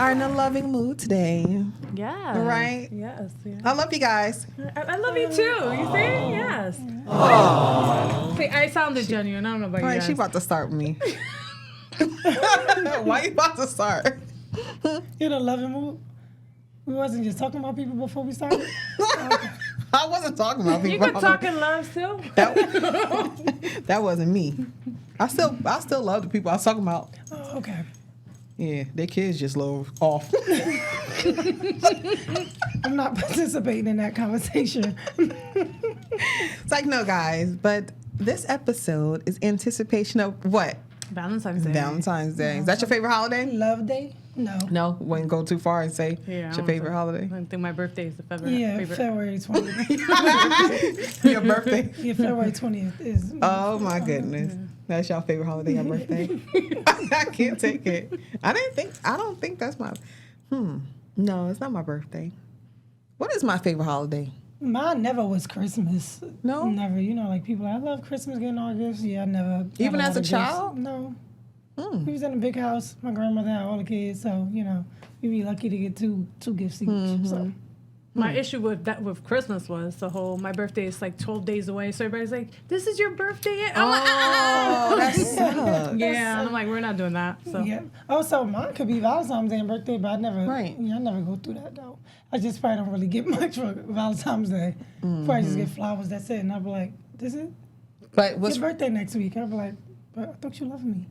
are in a loving mood today. Yeah. Right? Yes. Yeah. I love you guys. I love you too. You see? Yes. Aww. See, I sounded genuine. I don't know about you guys. She about to start with me. Why you about to start? You in a loving mood? We wasn't just talking about people before we started? Okay. I wasn't talking about people. You could talk in love too. That wasn't me. I still love the people I was talking about. Oh, okay. Yeah, their kids just off. I'm not participating in that conversation. It's like, no, guys, but this episode is anticipation of what? Valentine's Day. Valentine's Day. Is that your favorite holiday? Love Day? No. No, wouldn't go too far and say it's your favorite holiday. I think my birthday is the favorite. Yeah, February 20th. Your birthday? Yeah, February 20th is. Oh my goodness. That's your favorite holiday, your birthday? I can't take it. I don't think that's my No, it's not my birthday. What is my favorite holiday? Mine never was Christmas. No? Never. You know, like people, I love Christmas, getting all gifts. Yeah, I never. Even as a gifts. child? No. We was in a big house. My grandmother had all the kids, so, you know, we'd be lucky to get two gifts each. So. My issue with Christmas was the whole, my birthday is like 12 days away, so everybody's like, this is your birthday yet? I'm like, that sucks. Yeah, and I'm like, we're not doing that. So. Yeah. Also, mine could be Valentine's Day and birthday, but I never I never go through that, though. I just probably don't really get much for Valentine's Day. Probably just get flowers, that's it. And I'll be like, this is But what's your birthday next week. I'll be like, but I thought you loved me.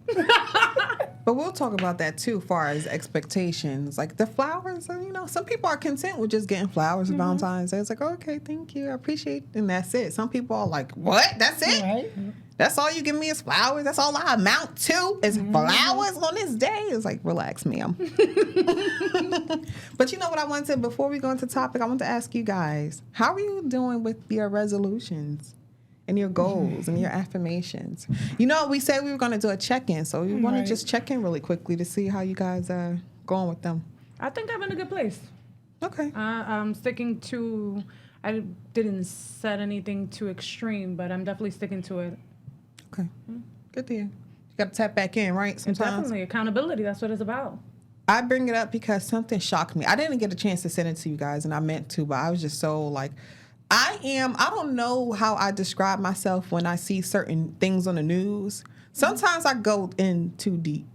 But we'll talk about that too, as far as expectations. Like the flowers, you know, some people are content with just getting flowers for Valentine's Day. It's like, okay, thank you, I appreciate it, and that's it. Some people are like, what? That's it? Right? That's all you give me is flowers? That's all I amount to is flowers on this day? It's like, relax, ma'am. But you know what I wanted to, before we go into topic, I want to ask you guys, how are you doing with your resolutions? And your goals and your affirmations. You know, we said we were going to do a check-in, so we want to just check in really quickly to see how you guys are going with them. I think I'm in a good place. Okay. I'm sticking to, I didn't set anything too extreme, but I'm definitely sticking to it. Okay. Good to hear. You got to tap back in, right? Sometimes. Definitely. Accountability, that's what it's about. I bring it up because something shocked me. I didn't get a chance to send it to you guys, and I meant to, but I was just so like, I don't know how I describe myself when I see certain things on the news. Sometimes I go in too deep.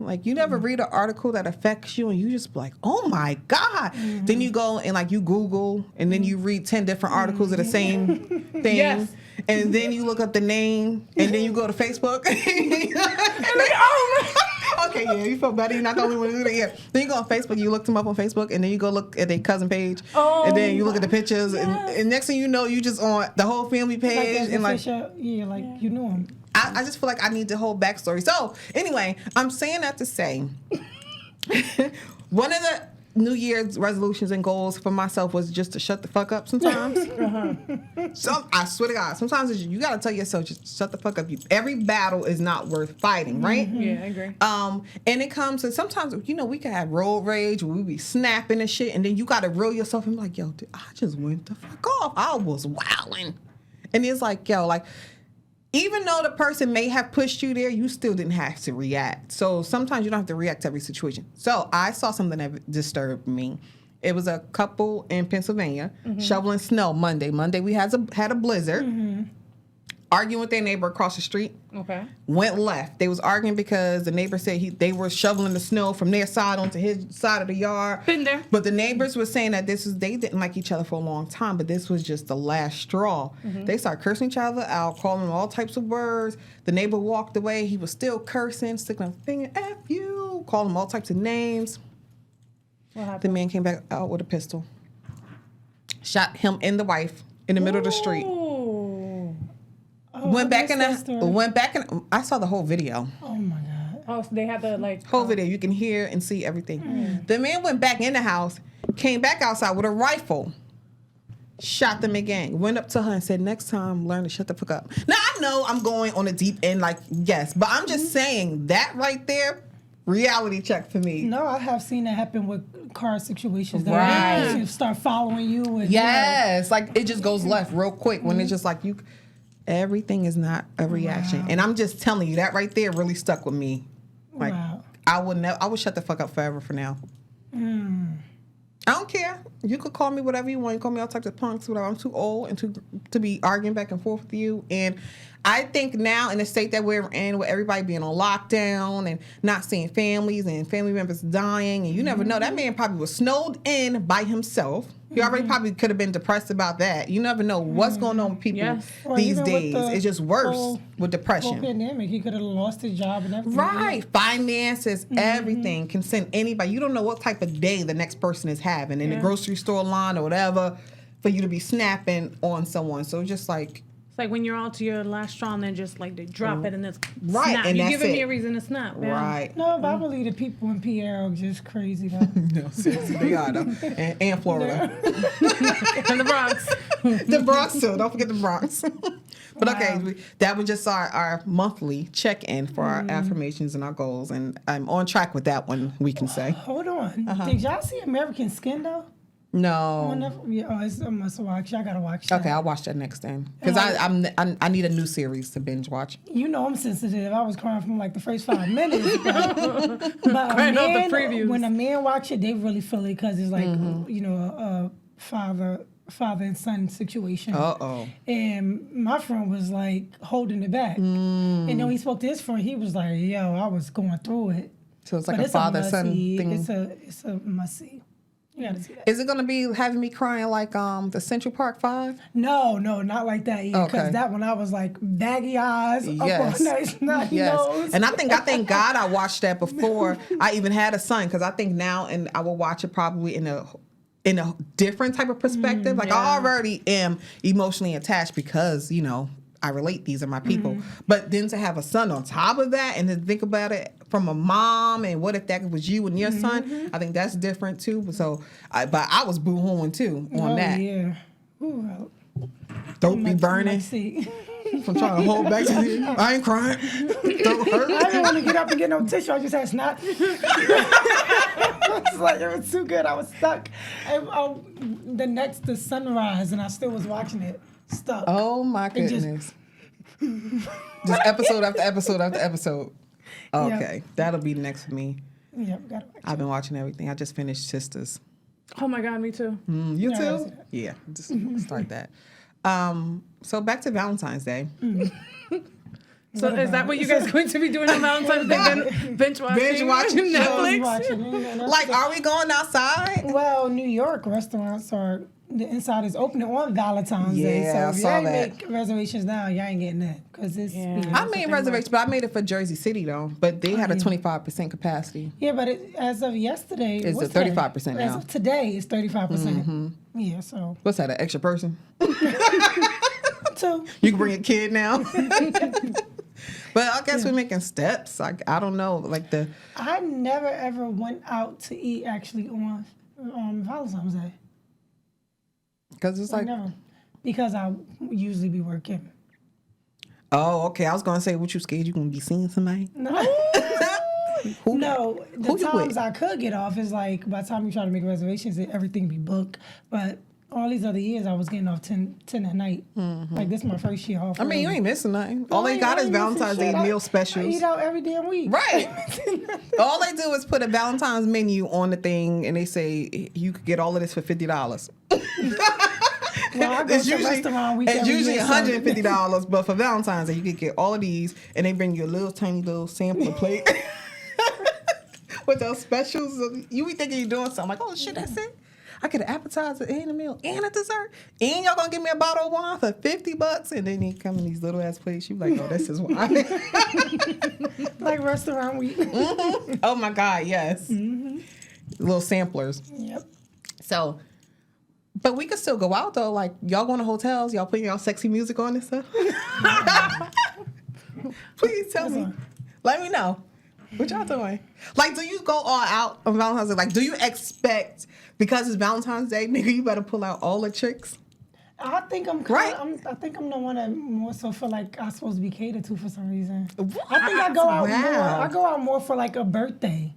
Like, you never read an article that affects you and you just be like, oh my God. Then you go and like you Google and then you read 10 different articles of the same thing. Yes. And then you look up the name and then you go to Facebook. And like, oh my. Okay, yeah, you feel better. You're not the only one to do that. Yeah. Then you go on Facebook, you look them up on Facebook, and then you go look at their cousin page, and then you look at the pictures, and next thing you know, you just on the whole family page, and like, you knew him. I just feel like I need the whole backstory. So anyway, I'm saying that to say, one of the New Year's resolutions and goals for myself was just to shut the fuck up sometimes. I swear to God, sometimes you got to tell yourself, just shut the fuck up. Every battle is not worth fighting, right? Yeah, I agree. And it comes to sometimes, you know, we can have road rage, we be snapping and shit, and then you got to reel yourself and be like, yo, dude, I just went the fuck off. I was wilding. And it's like, yo, like, even though the person may have pushed you there, you still didn't have to react. So sometimes you don't have to react to every situation. So I saw something that disturbed me. It was a couple in Pennsylvania shoveling snow Monday. Monday we had a blizzard. Arguing with their neighbor across the street. Okay. Went left. They was arguing because the neighbor said they were shoveling the snow from their side onto his side of the yard. Been there. But the neighbors were saying that they didn't like each other for a long time, but this was just the last straw. They started cursing each other out, calling them all types of words. The neighbor walked away. He was still cursing, sticking a finger, F you, calling them all types of names. What happened? The man came back out with a pistol. Shot him and the wife in the middle of the street. Went back in. I saw the whole video. Oh my God. Oh, so they had the whole video. You can hear and see everything. The man went back in the house, came back outside with a rifle, shot them again. Went up to her and said, "Next time, learn to shut the fuck up." Now I know I'm going on a deep end, like yes, but I'm just saying that right there, reality check for me. No, I have seen that happen with car situations. That Right. start following you. And, yes, like it just goes left real quick when it's just like you. Everything is not a reaction. Wow. And I'm just telling you, that right there really stuck with me. Like, I would shut the fuck up forever for now. I don't care. You could call me whatever you want. You call me all types of punks, whatever. I'm too old and to be arguing back and forth with you. And I think now in the state that we're in, with everybody being on lockdown and not seeing families and family members dying, and you never know, that man probably was snowed in by himself. He already probably could have been depressed about that. You never know what's going on with people these days. It's just worse with depression. Whole pandemic, he could have lost his job and everything. Right. Finances, everything can send anybody. You don't know what type of day the next person is having in the grocery store line or whatever for you to be snapping on someone. So it's just like... It's like when you're all to your last straw and then just like they drop it and it's right, snap. and You're that's giving me it. a reason to snap. Right. No, but I believe the people in PR are just crazy though. No, seriously, they are though. And Florida. And the Bronx. The Bronx too. Don't forget the Bronx. But okay, that was just our monthly check-in for our affirmations and our goals, and I'm on track with that one, we can say. Hold on. Did y'all see American Skin though? No. It's a must watch. I gotta watch that. Okay, I'll watch that next time because I need a new series to binge watch. You know I'm sensitive. I was crying from like the first 5 minutes. But Crying off the previews. When a man watch it, they really feel it because it's like a father and son situation. And my friend was like holding it back. And then when he spoke to his friend, he was like, "Yo, I was going through it." So it's like a father-son thing. It's a must see. You gotta see that. Is it gonna be having me crying like the Central Park 5? No, not like that either. Because that one I was like baggy eyes, up on nice nose. And I thank God I watched that before I even had a son, because I think now and I will watch it probably in a different type of perspective. I already am emotionally attached because I relate, these are my people. But then to have a son on top of that and to think about it from a mom and what if that was you and your son, I think that's different too. So, but I was boo-hooing too on that. Yeah. Ooh, Don't be burning. I'm trying to hold back to you. I ain't crying. Don't hurt. I didn't want to get up and get no tissue. I just had snot. It was too good. I was stuck. The sunrise, and I still was watching it. Stuck. Oh my goodness. Just episode after episode after episode. Okay. That'll be next for me. Yep, gotta watch I've been watching everything. I just finished Sisters. Oh my God, me too. You too? Yeah, just start that. So back to Valentine's Day. So is that what you guys are going to be doing on Valentine's Day? Binge watching Netflix? Like, are we going outside? Well, New York restaurants the inside is opening on Valentine's Day. So if y'all ain't make reservations now, y'all ain't getting that. Because I made reservations, but I made it for Jersey City though. But they had a 25% capacity. Yeah, but as of yesterday, it's a 35% now. As of today, it's 35%. Yeah, so. What's that, an extra person? 2. You can bring a kid now? But I guess we're making steps. Like, I don't know, I never ever went out to eat actually on Valentine's Day. Because it's never. Because I usually be working. Oh, okay. I was gonna say, what you scared you gonna be seeing somebody? No. No. The times I could get off is like by the time you try to make reservations, everything be booked. But all these other years, I was getting off 10 at night. Like this is my first year off. I mean, you ain't missing nothing. All they got is Valentine's Day meal specials. I eat out every damn week. Right. All they do is put a Valentine's menu on the thing, and they say you could get all of this for $50. Well, I go to a restaurant week it's usually $150, but for Valentine's Day, you could get all of these, and they bring you a little tiny little sampler plate with those specials. You be thinking you're doing something like, oh shit, that's it. I get an appetizer and a meal and a dessert, and y'all gonna give me a bottle of wine for $50, and then they come in these little ass plates. You like, oh, this is wine. Like restaurant week. Oh my God, yes. Little samplers. Yep. So. But we could still go out though. Like, y'all going to hotels, y'all putting y'all sexy music on and stuff. Please tell me. Let me know. What y'all doing? Like, do you go all out on Valentine's Day? Like, do you expect, because it's Valentine's Day, nigga, you better pull out all the tricks? I think I'm I think I'm the one that more so feel like I'm supposed to be catered to for some reason. What? I think I go out more. I go out more for like a birthday.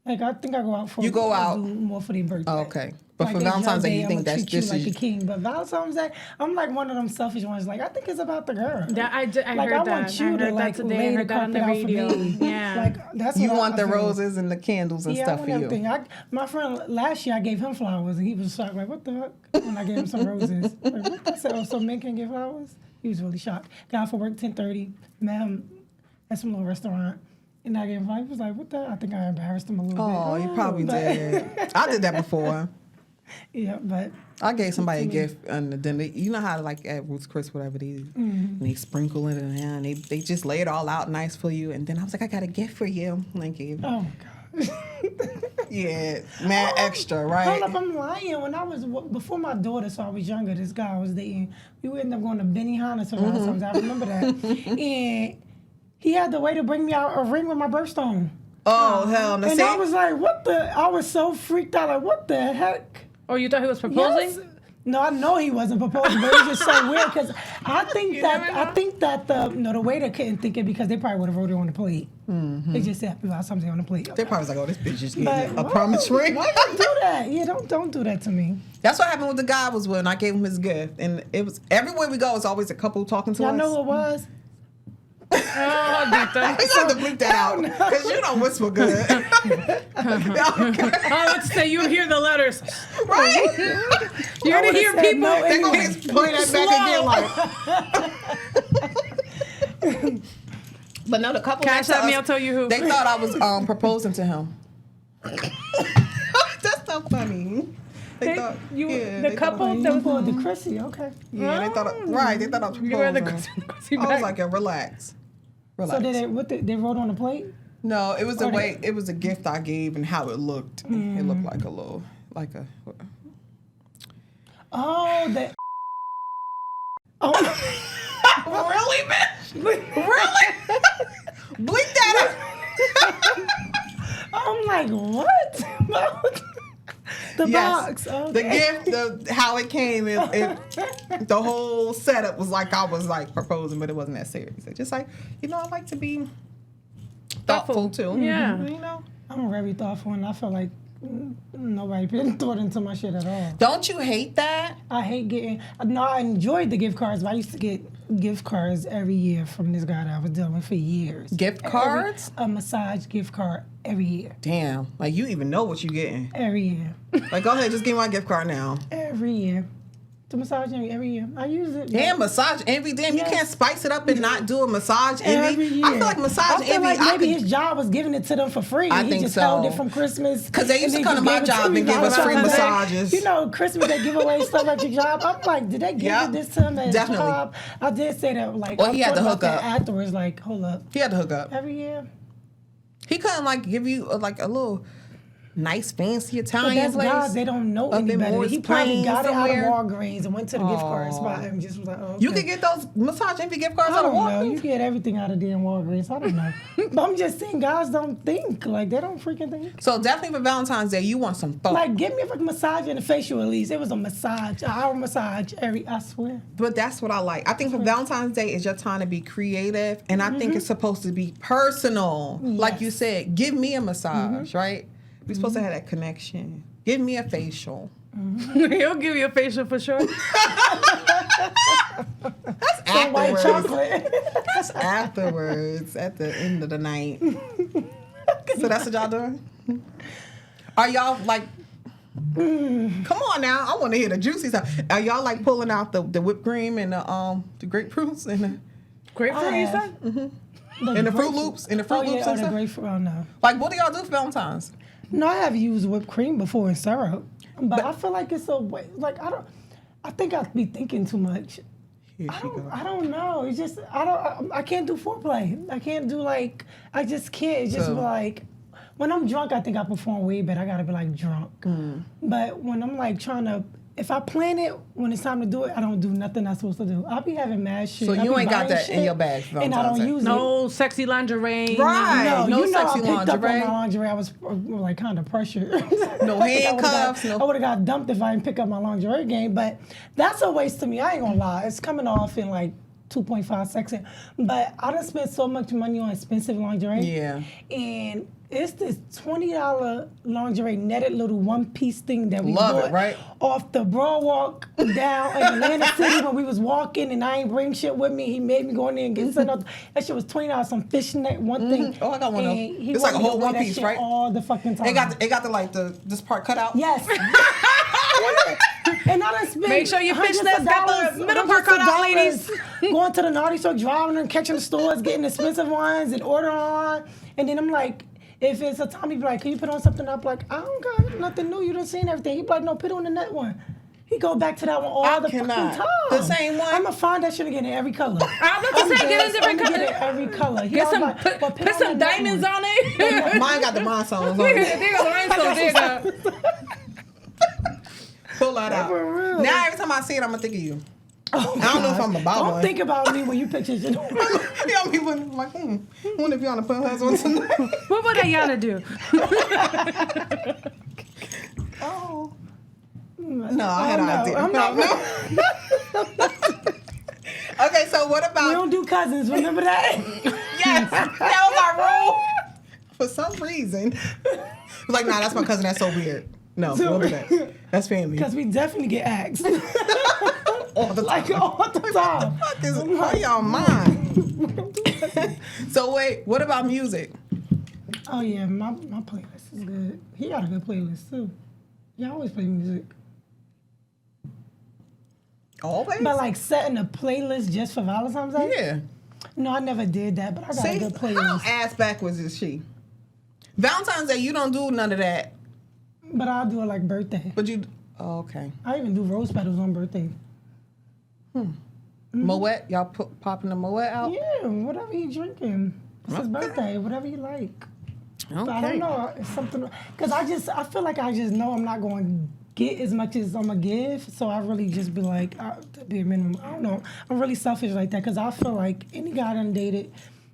Like, I think I go out for... You go out... more for their birthday. Oh, okay. But for Valentine's Day, you think that's just like a king. But Valentine's Day, I'm like one of them selfish ones. Like I think it's about the girl. Yeah, I heard that. I want you to like lay the carpet out for me. Yeah, like that's you want the roses and the candles and stuff I for want you. everything. My friend last year I gave him flowers and he was shocked. Like what the heck? When I gave him some roses. Like what? I said, oh, so men can get flowers? He was really shocked. Got off for work 10:30. Met him at some little restaurant. And I gave him flowers. He was like, what the? I think I embarrassed him a little bit. Oh, you probably did. I did that before. Yeah, but I gave somebody a gift and then you know how like at Ruth's Chris, whatever and they sprinkle it in and they just lay it all out nice for you. And then I was like, I got a gift for you. And I gave. Oh my God. Yeah, mad extra, right? Hold up, I'm lying. When I was before my daughter, so I was younger. This guy I was dating. We would end up going to Benihana sometimes. I remember that, and he had the way to bring me out a ring with my birthstone. Oh hell no! And I was like, what the? I was so freaked out. Like, what the heck? Oh, you thought he was proposing? Yes. No, I know he wasn't proposing, but it was just so weird because I think that the waiter couldn't think it because they probably would have wrote it on the plate. Mm-hmm. They just said something on the plate. They probably was like, oh, this bitch just getting a promise ring. Why you do that? Yeah, don't do that to me. That's what happened with the guy was when I gave him his gift, and it was everywhere we go. It's always a couple talking to us. Y'all know who it was? He's have to bleep that out because you don't whisper good. Let's say you hear the letters, right? You're gonna hear people. No, they're gonna play that back again, like. But no, the couple. Cash at me, I'll tell you who. They thought I was proposing to him. That's so funny. They thought the couple that was the Chrissy, okay. Yeah, they thought they thought I was proposing. You were the Chrissy I was like, relax. So they wrote on the plate? No, it was it was a gift I gave and how it looked. It looked like a Oh, that. Oh, really, man? Really? Bleep that out. I'm like, what? The box. Okay. The gift, how it came, the whole setup was like I was like proposing, but it wasn't that serious. It's just like, I like to be thoughtful too. Yeah. I'm very thoughtful, and I feel like nobody put thought into my shit at all. Don't you hate that? I hate getting. No, I enjoyed the gift cards, but I used to get gift cards every year from this guy that I was dealing with for years. Gift cards? A massage gift card every year. Damn, like you even know what you're getting. Every year. Like, go ahead, just give me my gift card now. Every year. To massage every year. I use it. Damn, massage envy. Damn, yes. You can't spice it up and not do a massage envy. Every year. I feel like massage envy. Like maybe his job was giving it to them for free. I he think just so. held it from Christmas. Because they used to come to my job and give us free massages. Christmas they give away stuff at your job. I'm like, did they give this to him at his job? I did say that. Like, well, he had to hook up afterwards. Like, hold up. He had to hook up every year. He couldn't like give you like a little nice fancy Italian place. Guys, they don't know any better. He probably got it out of Walgreens and went to the gift card spot and just was like, oh, okay. You can get those massage envy gift cards out of Walgreens. I don't know. You get everything out of damn Walgreens. I don't know. But I'm just saying, guys don't think. Like, they don't freaking think. So definitely for Valentine's Day, you want some thought. Like, give me a fucking massage and a facial at least. It was a massage, an hour massage I swear. But that's what I like. I think for Valentine's Day is your time to be creative, and I think it's supposed to be personal. Yes. Like you said, give me a massage, right? We're supposed to have that connection. Give me a facial. He'll give you a facial for sure. That's afterwards. White chocolate. That's afterwards, at the end of the night. So that's what y'all doing? Are y'all like, come on now, I want to hear the juicy stuff. Are y'all like pulling out the whipped cream and the grapefruits and the grapefruit? You said? Mm-hmm. And the Fruit Loops and the Fruit Loops and the grapefruit. Oh no. Like, what do y'all do for Valentine's? No, I have used whipped cream before in syrup, but I feel like it's a way. Like I think I'd be thinking too much. I don't know. It's just I can't do foreplay. I can't do like I just can't. It's just like when I'm drunk, I think I perform way better. I gotta be like drunk. But when I'm like trying to. If I plan it, when it's time to do it, I don't do nothing I'm supposed to do. I'll be having mad shit. So you ain't got that in your bag, and I don't use it. No sexy lingerie. Right. No sexy lingerie. I picked up on my lingerie. I was like kind of pressured. No handcuffs. I would have got dumped if I didn't pick up my lingerie game. But that's a waste to me. I ain't gonna lie. It's coming off in like 2.5 section. But I done spent so much money on expensive lingerie. Yeah. And it's this $20 lingerie netted little one-piece thing that we bought right? off the Broadwalk down in Atlantic City when we was walking, and I ain't bring shit with me. He made me go in there and get sent up. That shit was $20, some fishnet, one thing. Oh, I got one of And those. he It's like a wanted me to whole wear one that piece, shit right? all the fucking time. It got this part cut out. Yes. And I done spent Make sure your hundreds fishnets of got the dollars, middle part hundreds of cut out, ladies. dollars Going to the naughty store, driving and catching the stores, getting expensive ones and ordering on. And then I'm like, if it's a time, he be like, can you put on something up? Like, I don't got nothing new. You done seen everything. He be like, no, put on the net one. He go back to that one all the fucking time. The same one? I'm going to find that shit again in every color. I'm about to say, get a different color. Get it every color. Get some, put some diamonds on it. Mine got the rhinestones on it. They got the rhinestones. There you go. Pull that out. For real. Now every time I see it, I'm gonna think of you. Oh, I don't know if I'm about Don't one. think about me when you picture shit. You know, people like, wonder if you want to put husband tonight. What would Ayana do? Oh. No, I had an idea. I'm not. No. Okay, so what about? We don't do cousins. Remember that? Yes, that was our rule. For some reason, it was like, nah, that's my cousin. That's so weird. No, we don't do that. That's family. Because we definitely get asked. All the time. Like all the time. What the fuck is on y'all mind? So wait, what about music? Oh yeah, my playlist is good. He got a good playlist too. He always play music. Always? But like setting a playlist just for Valentine's Day? Yeah. No, I never did that, but I got a good How playlist. ass backwards is she? Valentine's Day, you don't do none of that. But I'll do it like birthday. But you, oh, okay. I even do rose petals on birthday. Moet, y'all popping the Moet out? Yeah, whatever he drinking. It's his Okay. birthday, whatever you like. Okay. But I don't know. It's something because I feel like I just know I'm not going to get as much as I'm gonna give, so I really just be like, to be a minimum. I don't know. I'm really selfish like that because I feel like any guy I done dated,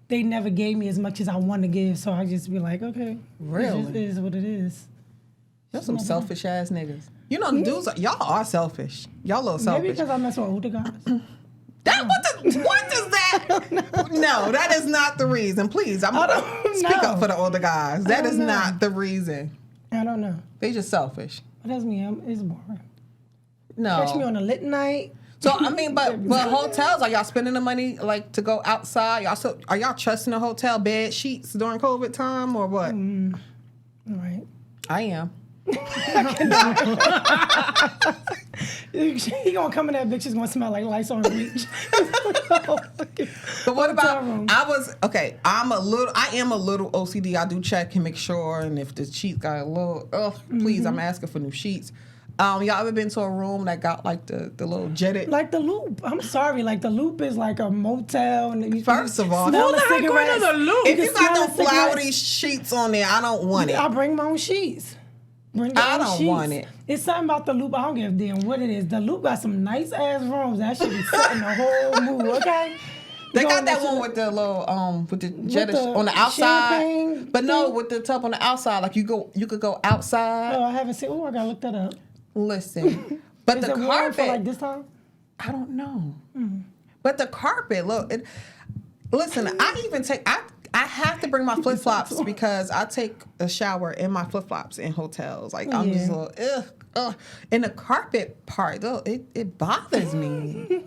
they never gave me as much as I want to give, so I just be like, okay, Really? it just is what it is. Y'all some selfish ass niggas. You know, dudes, y'all are selfish. Y'all a little selfish. Maybe because I mess with older guys. What does that? No, that is not the reason. Please, I'm gonna speak up for the older guys. That is not the reason. I don't know. They just selfish. But that's me. It's boring. No. Catch me on a lit night. So I mean, but hotels, are y'all spending the money like to go outside? Are y'all trusting the hotel bed sheets during COVID time or what? Right. I am. He gonna come in that bitch is gonna smell like lights on bleach. But what about? I am a little OCD. I do check and make sure, and if the sheets got a little, please, I'm asking for new sheets. Y'all ever been to a room that got like the little jetted? Like the Loop. I'm sorry. Like the Loop is like a motel. And you First of all, smell who the heck went to the Loop? If you got smell them the flowery cigarettes. sheets on there, I don't want it. I bring my own sheets. Bring your I own don't sheets. want it. It's something about the Loop. I don't give a damn what it is. The Loop got some nice ass rooms. That should be setting the whole mood. Okay. They Go got on that that one shit. with the little with the jetted the on the outside, champagne but no, thing? with the tub on the outside. Like you could go outside. Oh, I haven't seen. Oh, I gotta look that up. Listen, but Is the it warm carpet. for like this time? I don't know. But the carpet, look. Listen, I have to bring my flip flops because I take a shower in my flip flops in hotels. Like I'm just a little ugh. And the carpet part, though, it bothers me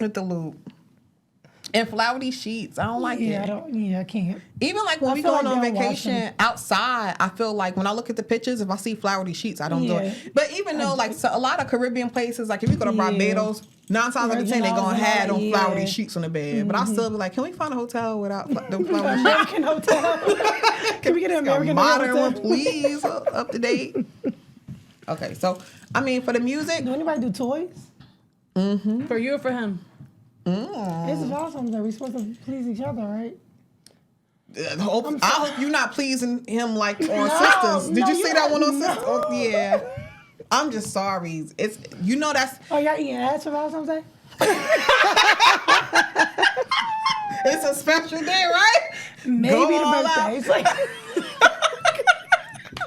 with the Loop. And flowery sheets, I don't like it. I can't. Even like when we feel going like on they'll wash vacation outside, I feel like when I look at the pictures, if I see flowery sheets, I don't do it. But even though like a lot of Caribbean places, like if you go to Barbados, 9 times out of 10 they're gonna have them flowery sheets on the bed. But I still be like, can we find a hotel without them flowery sheets? American hotel. Can we get an American modern hotel? one, please, up to date. Okay, so I mean for the music, Do anybody do toys? For you or for him? It's Valentine's Day. We're supposed to please each other, right? I hope you're not pleasing him like on Sisters. Did you see that one on Sisters? Oh, yeah. I'm just sorry. It's that's. Oh, y'all eating ass for Valentine's Day? It's a special day, right? Maybe Go the all birthday. out. It's like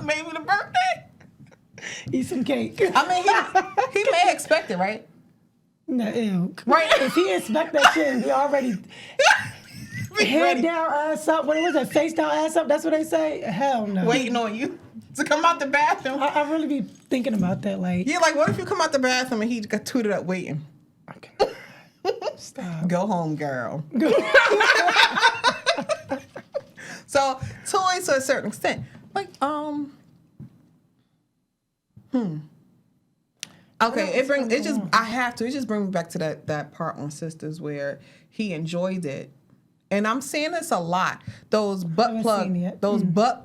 Maybe the birthday. eat some cake. I mean, he may expect it, right? No, ew. Right. If he expect that shit and we already head down, ass up, what was that? Face down, ass up, that's what they say? Hell no. Waiting on you to come out the bathroom. I really be thinking about that. Like, Yeah, like, what if you come out the bathroom and he got tooted up waiting? okay. Stop. Go home, girl. So, toys to a certain extent. Like, Okay, it just brings me back to that part on Sisters where he enjoyed it. And I'm seeing this a lot. Those butt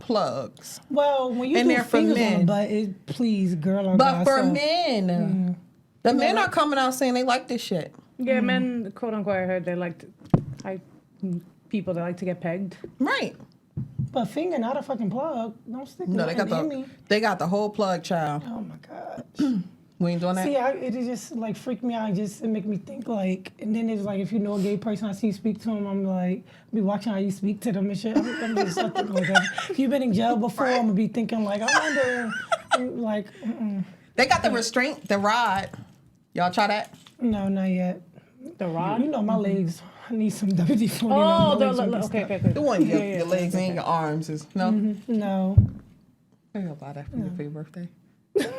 plugs. Well, when you And do they're for fingers on men. the butt, it please girl or But guy, for so- men, the men are coming out saying they like this shit. Yeah, men, quote unquote, I heard they like people that like to get pegged. Right. But finger, not a fucking plug. Don't stick No, they got the whole plug, child. Oh my god. We ain't doing that. See, it just like freak me out. It make me think like, and then it's like if you know a gay person, I see you speak to him, I'm like, be watching how you speak to them and shit. I'm just something like that. If you've been in jail before, I'm gonna be thinking like, I wonder, like. They got the restraint, the rod. Y'all try that? No, not yet. The rod? You know my legs. I need some WD-40. Oh, okay. The one your legs and your arms is no. Mm-hmm. No. Maybe I'll buy that for your birthday.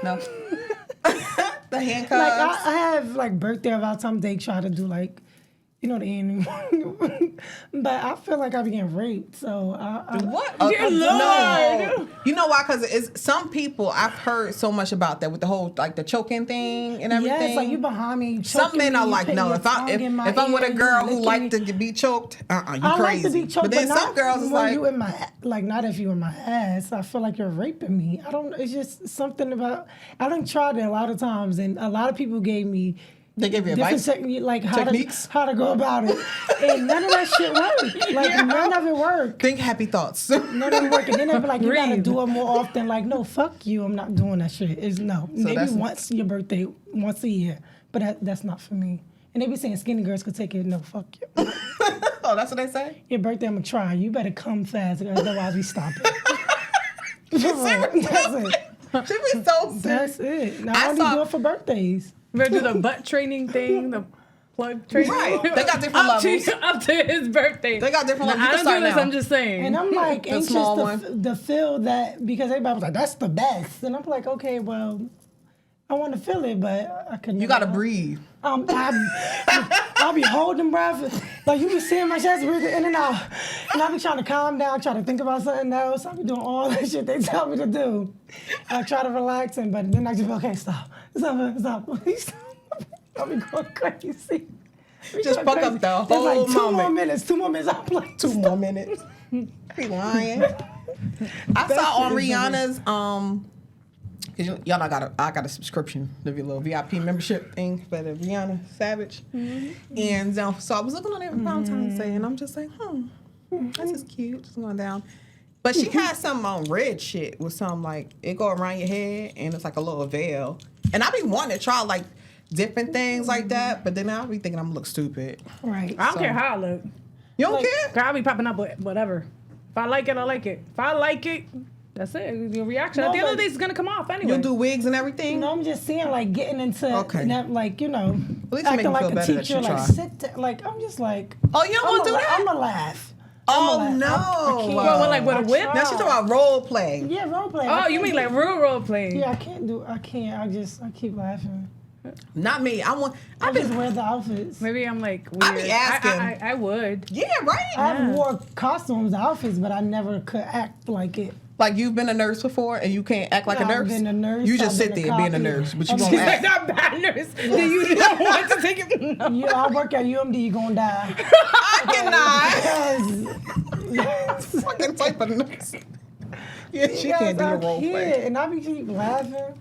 No. The handcuffs. Like I have like birthday Valentine. They try to do like, you know, the ending. But I feel like I be getting raped. So what? Dear Lord. No. You know why? Because it's some people. I've heard so much about that with the whole like the choking thing and everything. Yes, like you behind me. Some men are like, no. If I'm with a girl who like to be choked, you I crazy. like to be choked, but then some girls is like, you in my not if you in my ass. I feel like you're raping me. I don't. It's just something about. I done tried it a lot of times, and a lot of people gave me. They gave you different advice, like techniques, how to go about it, and none of that shit worked. Like none of it worked. Think happy thoughts. None of it worked. And then they be like, you gotta do it more often. Like, no, fuck you. I'm not doing that shit. It's no. So maybe once your birthday, once a year, but that's not for me. And they be saying skinny girls could take it. No, fuck you. Oh, that's what they say. Your birthday, I'm gonna try. You better come fast, otherwise we stop it. That's it. She be so serious. That's it. Now I only do it for birthdays. We're gonna do the butt training thing, the plug training. Right. They got different levels. Up to his birthday. They got different levels. I don't do this, I'm just saying. And I'm like anxious to feel that because everybody was like, that's the best. And I'm like, okay, well, I want to feel it, but I couldn't. You got to breathe. I'll be holding breath. Like you be seeing my chest breathing in and out. And I'll be trying to calm down, try to think about something else. I'll be doing all that shit they tell me to do. I try to relax, but then I just be, okay, stop. Please. I'll be going crazy. Just fuck up the whole like moment. 2 more minutes. I'm like, 2 more minutes. Be lying. I saw on Rihanna's, cause y'all know I got a subscription, the little VIP membership thing for the Rihanna Savage. Mm-hmm. And so I was looking on it Valentine's Day and I'm just like, this is cute, just going down. But she had some red shit with some like, it go around your head and it's like a little veil. And I be wanting to try like different things like that, but then I'll be thinking I'm gonna look stupid. Right. I don't care how I look. You don't care? I'll be popping up with whatever. If I like it, I like it. If I like it, that's it. Your reaction. At the end of the day, it's gonna come off anyway. You'll do wigs and everything? No, I'm just saying, like, getting into that, like, you know, acting like a teacher, like, sit there. Like, I'm just like, oh, you don't want to do that? I'm going to laugh. Oh, no. I can't. Well, like with a whip? Now she's talking about role play. Yeah, role play. Oh, you mean like real role play? Yeah, I can't. I keep laughing. Not me. I just wear the outfits. Maybe I'm like weird. I be asking. I would. Yeah, right? I've wore costumes, outfits, but I never could act like it. Like you've been a nurse before and you can't act like a nurse? I've been a nurse. You just sit there being a nurse, but you won't She's act. like, not bad nurse. Then you don't want to take it. No. I work at UMD, you're going to die. I cannot. Yes. Fucking type of nurse. Yeah, she can't do the role play. And I be keep laughing.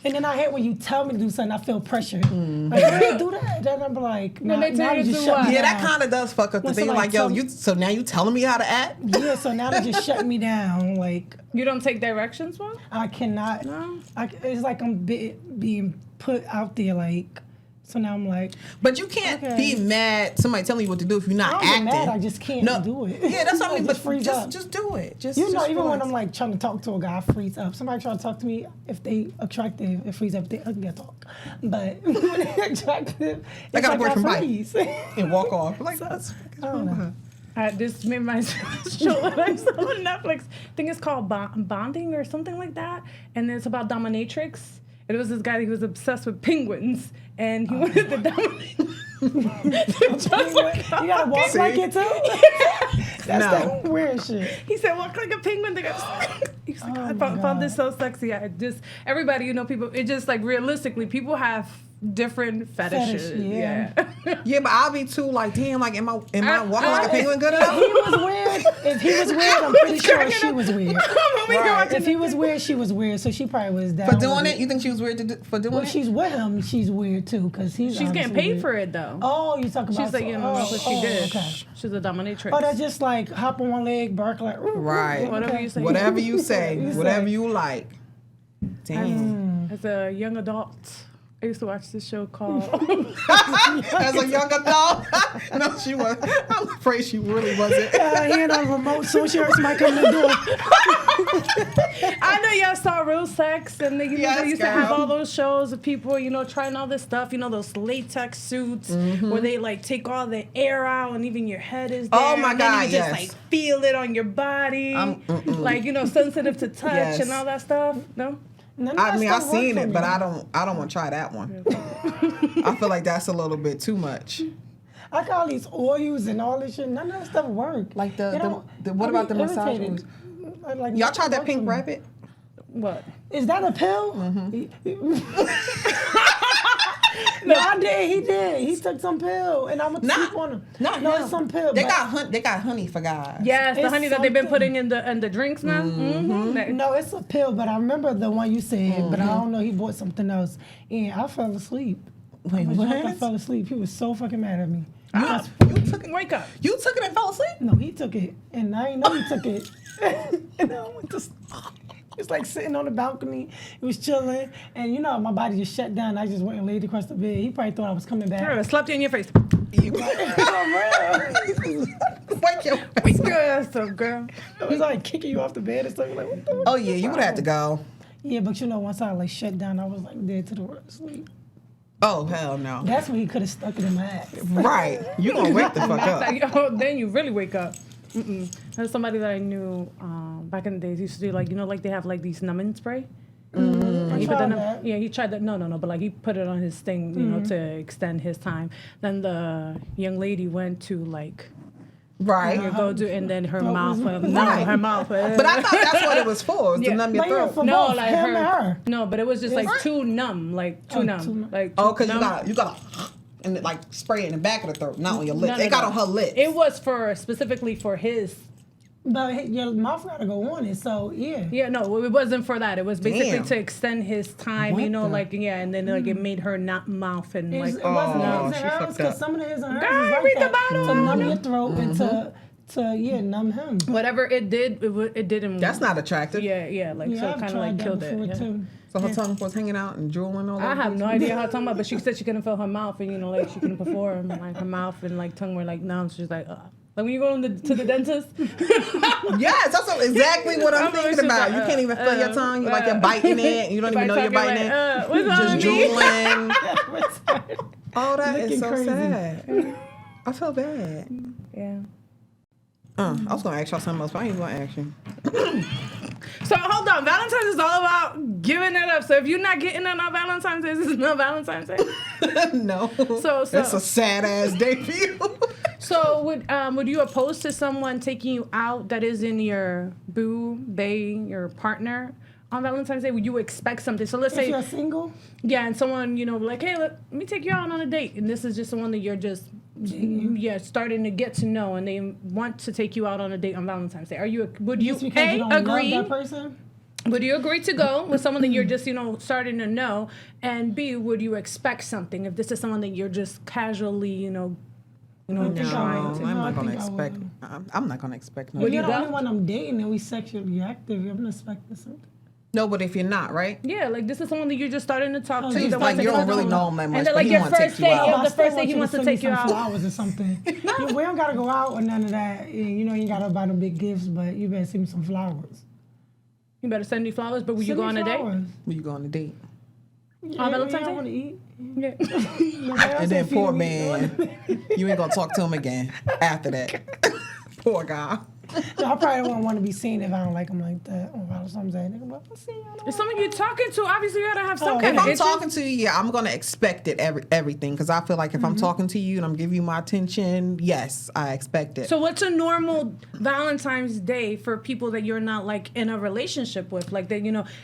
And then I hate when you tell me to do something, I feel pressure. Like, why do you do that? Then I'm like, now you just shut me down. Yeah, that kind of does fuck up the thing. Like, yo, so now you telling me how to act? Yeah, so now they just shut me down. Like, you don't take directions, one? I cannot. No. It's like I'm being put out there, like, So now I'm like, but you can't be mad. Somebody telling you what to do if you're not I don't acting. get mad. I just can't do it. Yeah, that's what I mean. But freeze up. just do it. Just even relax. when I'm like trying to talk to a guy, I freeze up. Somebody try to talk to me, if they attractive, it freeze up. If they ugly, I talk. But when they attractive, I gotta like break I from freeze. and walk off. Like I don't know. This made my show that I saw on Netflix. I think it's called Bonding or something like that. And it's about dominatrix. It was this guy, he was obsessed with penguins. And he wanted to dominate. You gotta walk like it too? That's that weird shit. He said, walk like a penguin. He's like, I found this so sexy. Everybody, people, it just like realistically, people have different fetishes. Yeah. Yeah, but I'll be too like, damn, like, am I walking like a penguin good enough? If he was weird, I'm pretty sure she was weird. Right. If he was weird, she was weird. So she probably was down for doing it. You think she was weird for doing it? Well, she's with him. She's weird too because she's getting paid weird. for it though. Oh, you talking about? She's like, that's what she did. Okay. She's a dominatrix. Oh, that's just like hop on one leg, bark like. Right. Whatever you say. Whatever you say. Whatever you like. Damn. As a young adult, I used to watch this show called. As a young adult, no, she was. I'm afraid she really wasn't. Hand on the remote, so she heard somebody come to the door. I know y'all saw Real Sex, and they used to have all those shows of people, trying all this stuff, those latex suits where they like take all the air out, and even your head is there. Oh my and God! Then you just like feel it on your body, like sensitive to touch and all that stuff. No. I mean, I've seen it, but I don't want to try that one. I feel like that's a little bit too much. I got all these oils and all this shit. None of that stuff work. Like what about the massage oils? Like, y'all tried that pink rabbit? What? Is that a pill? No, I did. He did. He took some pill, and I'm gonna sleep on him. No, it's some pill. They got honey for guys. Yes, the honey that they've been putting in the drinks now. No, it's a pill, but I remember the one you said, but I don't know. He bought something else, and I fell asleep. Wait, what? I fell asleep. He was so fucking mad at me. You took it. Wake up. You took it and fell asleep? No, he took it, and I didn't know he took it. And I went to. He was like sitting on the balcony. He was chilling, and my body just shut down. I just went and laid across the bed. He probably thought I was coming back. Sure, I slapped you in your face. Wake your ass up, girl. It was like kicking you off the bed and stuff. Like, what the fuck? Oh yeah, you would have to go. Yeah, but once I like shut down, I was like dead to the world sleep. Oh hell no. That's when he could have stuck it in my ass. Right. You gonna wake the fuck up. Then you really wake up. There's somebody that I knew back in the days used to do like they have like these numbing spray. And he tried that. No, but like he put it on his thing, to extend his time. Then the young lady went to like. Right. And then her mouth. Her mouth. But I thought that's what it was for. To numb your throat. No, like her. No, but it was just like too numb, like too numb, like. Oh, because you got and like spray it in the back of the throat, not on your lips. It got on her lips. It was specifically for his. But your mouth got to go on it, so yeah. Yeah, no, it wasn't for that. It was basically to extend his time, and then like it made her not mouth and like. It wasn't his and hers, because some of the his and hers is like read that, the bottle. to numb your throat and to numb him. Whatever it did, it didn't. That's not attractive. Yeah, like so it kind of like killed it. Too. So her tongue was hanging out and drooling all over. I have no idea how to talk about, but she said she couldn't feel her mouth, and like she couldn't perform, like her mouth and like tongue were like numb. She's like, like when you go to the dentist. Yes, that's exactly what I'm thinking about. You can't even feel your tongue. You're like you're biting it, and you don't even know you're biting it. Just drooling. Oh, that is so sad. I feel bad. Yeah. I was gonna ask y'all something else, but I ain't gonna ask you. So hold on, Valentine's is all about giving it up. So if you're not getting it on Valentine's Day, this is not Valentine's Day. No. So it's a sad ass day for you. So would you oppose to someone taking you out that isn't your boo, bae, your partner on Valentine's Day? Would you expect something? So let's say you're single. Yeah, and someone like, hey, let me take you out on a date, and this is just someone that you're just starting to get to know, and they want to take you out on a date on Valentine's Day. Would you agree? Love that person? Would you agree to go with someone that you're just starting to know, and B, would you expect something if this is someone that you're just casually No, I'm not gonna expect. I'm not gonna expect. You're the only one I'm dating, and we sexually active. I'm not expecting something. No, but if you're not, right? Yeah, like this is someone that you're just starting to talk to. He's that like, wants you to don't get really to know him that much, and then, but like he your wants to first take you day, out. the first day he wants to take you out. Flowers or something. We don't gotta go out or none of that. You know, you ain't gotta buy no big gifts, but you better send me some flowers. You better send me flowers, but will you go on a date? Will you go on a date? On Valentine's Day? I want to eat. Yeah. And then poor man, you ain't gonna talk to him again after that. Poor guy. No, I probably wouldn't want to be seen if I don't like him like that. Or something like that. But I'll see you. If someone you're talking to, obviously you gotta have some kind If of I'm interest. talking to you, yeah, I'm gonna expect it everything because I feel like if I'm talking to you and I'm giving you my attention, yes, I expect it. So what's a normal Valentine's Day for people that you're not like in a relationship with? Like they,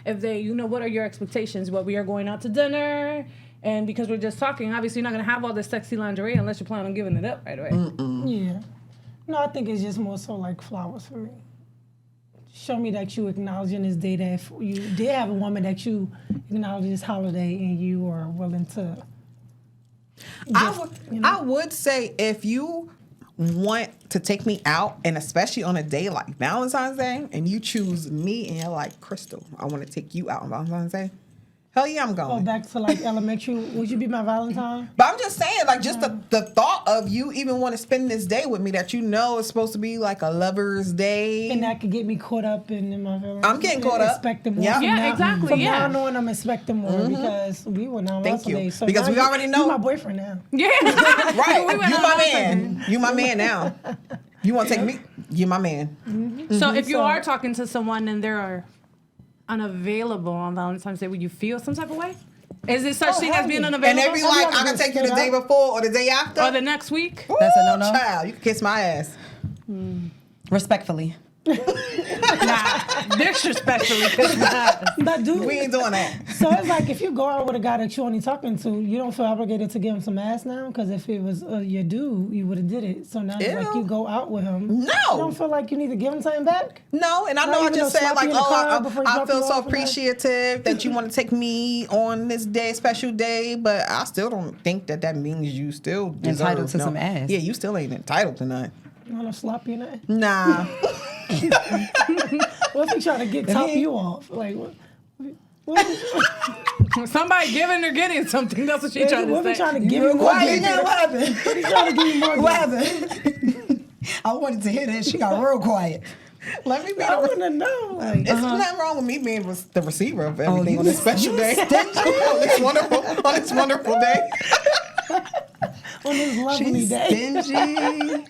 if they, what are your expectations? What, we are going out to dinner, and because we're just talking, obviously you're not gonna have all this sexy lingerie unless you plan on giving it up right away. Yeah. No, I think it's just more so like flowers for me. Show me that you acknowledging this day, that if you did have a woman that you acknowledge this holiday and you are willing to. I would say if you want to take me out, and especially on a day like Valentine's Day, and you choose me and you're like, Crystal, I want to take you out on Valentine's Day. Hell yeah, I'm going. Go back to like elementary. Would you be my Valentine? But I'm just saying, like, just the thought of you even want to spend this day with me that it's supposed to be like a lover's day. And that could get me caught up in my Valentine's. I'm getting caught up. Expecting more. Yeah. From Yeah, now, exactly, From yeah. now on, I'm expecting more because we went on Thank you. Day. So Because now we already know. You my boyfriend now. Yeah. Right. We went You on my Valentine's man. You my man now. You want to take me? You my man. So if you are talking to someone and they're unavailable on Valentine's Day, would you feel some type of way? Is it such thing as being unavailable? And they be like, I can take you the day before or the day after. or the next week? Ooh, That's a no-no? Child, you can kiss my ass. Respectfully. Nah, disrespectfully. 'Cause But dude, We ain't doing that. so it's like if you go out with a guy that you're only talking to, you don't feel obligated to give him some ass now? Because if it was your dude, you would have did it. So now it's like Ew. you go out with him. No. You don't feel like you need to give him something back? No, and I Not know I even just no said slap like, you in the car oh, before you I drop feel you so off and that? appreciative that you want to take me on this day, special day, but I still don't think that means you still deserve Entitled to some ass. Yeah, you still ain't entitled to none. You want to slap you in that? Nah. What if he trying to top you off? Like, what somebody giving or getting something. That's what she trying what to if he say. trying to give you more? What dick? happened? He trying to give you more. What dick. happened? I wanted to hear that. She got real quiet. Let me be I the want to know. Like, There's nothing wrong with me being the receiver of everything you on this special day. on this wonderful day. on this lovely She's day. stingy.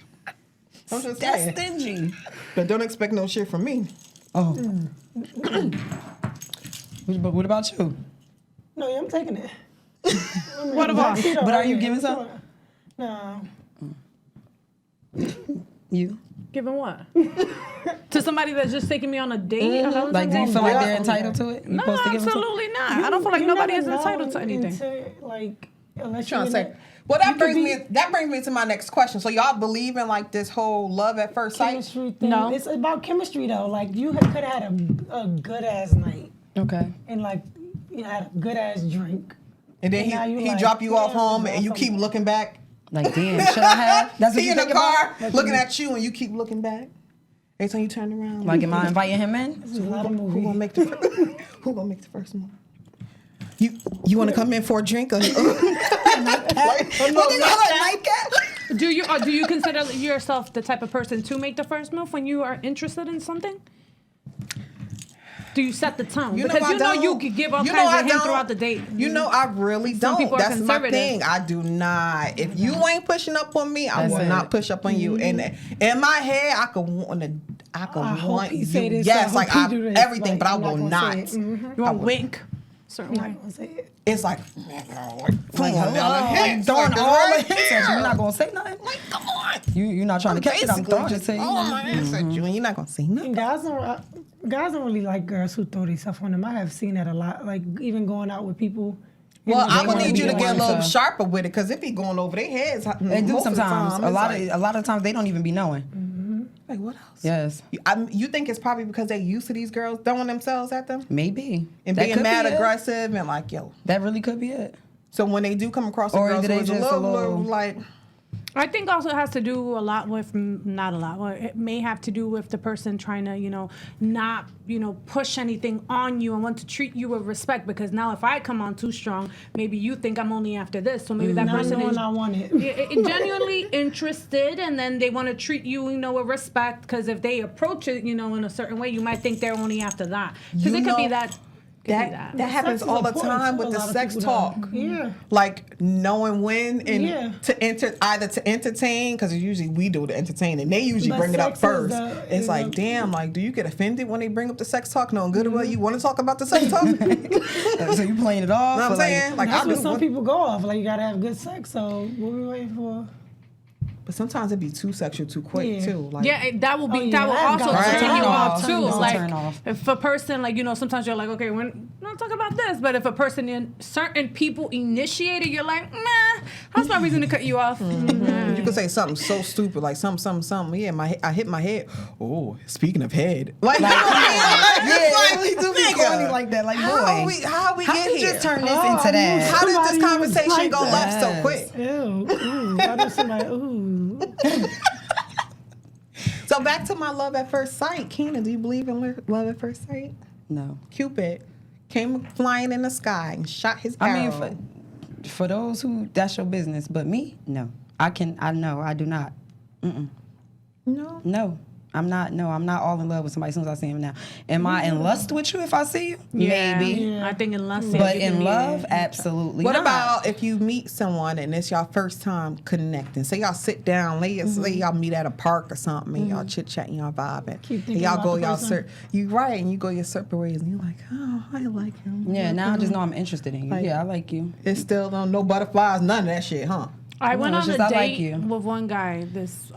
I'm just That's saying. stingy. But don't expect no shit from me. Oh. What about you? No, yeah, I'm taking it. What about? But are you giving some? No. You? Giving what? To somebody that's just taking me on a date? Like, do you feel like they're entitled to it? You No, supposed to give them some? absolutely not. I don't feel like You nobody never is entitled know to anything. until, like, unless Trying you're to in say. a Well, that could brings be- me to my next question. So y'all believe in like this whole love at first sight? chemistry thing. No. It's about chemistry though. Like you could have had a good ass night Okay. and like you had a good ass drink. And then And now you he like, drop you off yeah, home or and you keep something. looking back. Like, damn, should I have? That's what He you in the think car about? looking at you and you keep looking back. Every time you turn around. Like, am I inviting him in? It's a lot of who movies. gonna make the who gonna make the first move? You want to come in for a drink? Or, Do you consider yourself the type of person to make the first move when you are interested in something? Do you set the tone? You know because I you know don't. you could give all You know kinds I of hints don't. throughout the date. You know I really Some don't. people are That's my conservative. thing. I do not. If you ain't pushing up on me, I That's will it. not push up on you. And in my head, I could want hope want he you. say this, Yes, I like hope he do this. everything, Like, but I I'm not will gonna not. say it. Mhm. You want to wink? Certain I'm way. not gonna say it. It's like, Like, throwing hello, down the hints. throwing Like, all the right hints at you. here. You're not gonna say nothing. Like, come on. You're not trying to catch it. I'm Basically throwing it just to you. throwing my hands at you, and you're not gonna say nothing. And guys don't really like girls who throw themselves on them. I have seen that a lot. Like even going out with people. Well, and I they would wanna need be you to the get a one little to- sharper with it, because if he going over their heads, They do most of the sometimes. time, A it's lot of times they don't even be knowing. like what else? Yes, You think it's probably because they used to these girls throwing themselves at them maybe. and That being could mad be it. aggressive and like, yo. That really could be it. So when they do come across a Or girl do who they is a just little like, I think also it has to do a lot with, not a lot, well, it may have to do with the person trying to, not, push anything on you and want to treat you with respect, because now if I come on too strong, maybe you think I'm only after this. So maybe that person is I want it. genuinely interested, and then they want to treat you, with respect, because if they approach it, in a certain way, you might think they're only after that. Because it could be that. That happens all the time with the sex talk. Yeah. Like knowing when and to entertain, because usually we do the entertain and they usually bring it up first. It's like, damn, like, do you get offended when they bring up the sex talk? Knowing good and well you want to talk about the sex talk? So you playing it off? You know what I'm saying? Like, that's what some people go off. Like, you gotta have good sex. So what we waiting for? But sometimes it'd be too sexual too quick too. Like, that will also turn you off too. Turn off. If a person, like, sometimes you're like, okay, we're not talking about this. But if a person in certain people initiate it, you're like, nah, that's my reason to cut you off. Mm-hmm. You could say something so stupid, like something. Yeah, I hit my head. Oh, speaking of head, like we do be corny like that. Like, boy, how we get you here? just turn this into that? How did this conversation like go that? left so quick? Ew. Why does somebody? Ooh. So back to my love at first sight. Keena, do you believe in love at first sight? No. Cupid came flying in the sky and shot his arrow. I mean, for those who, that's your business. But me, no. I know, I do not. No? No. I'm not all in love with somebody as soon as I see him now. Am I in lust with you if I see you? Maybe. Yeah. I think in lust. But in love, absolutely What not. about if you meet someone and it's y'all first time connecting? Say y'all sit down, say y'all meet at a park or something, and y'all chit-chatting, y'all vibing. And y'all go, and you go your separate ways, and you're like, oh, I like him. Yeah, now I just know I'm interested in you. Like, yeah, I like you. It's still no butterflies, none of that shit, huh? I went on a I date like with one guy this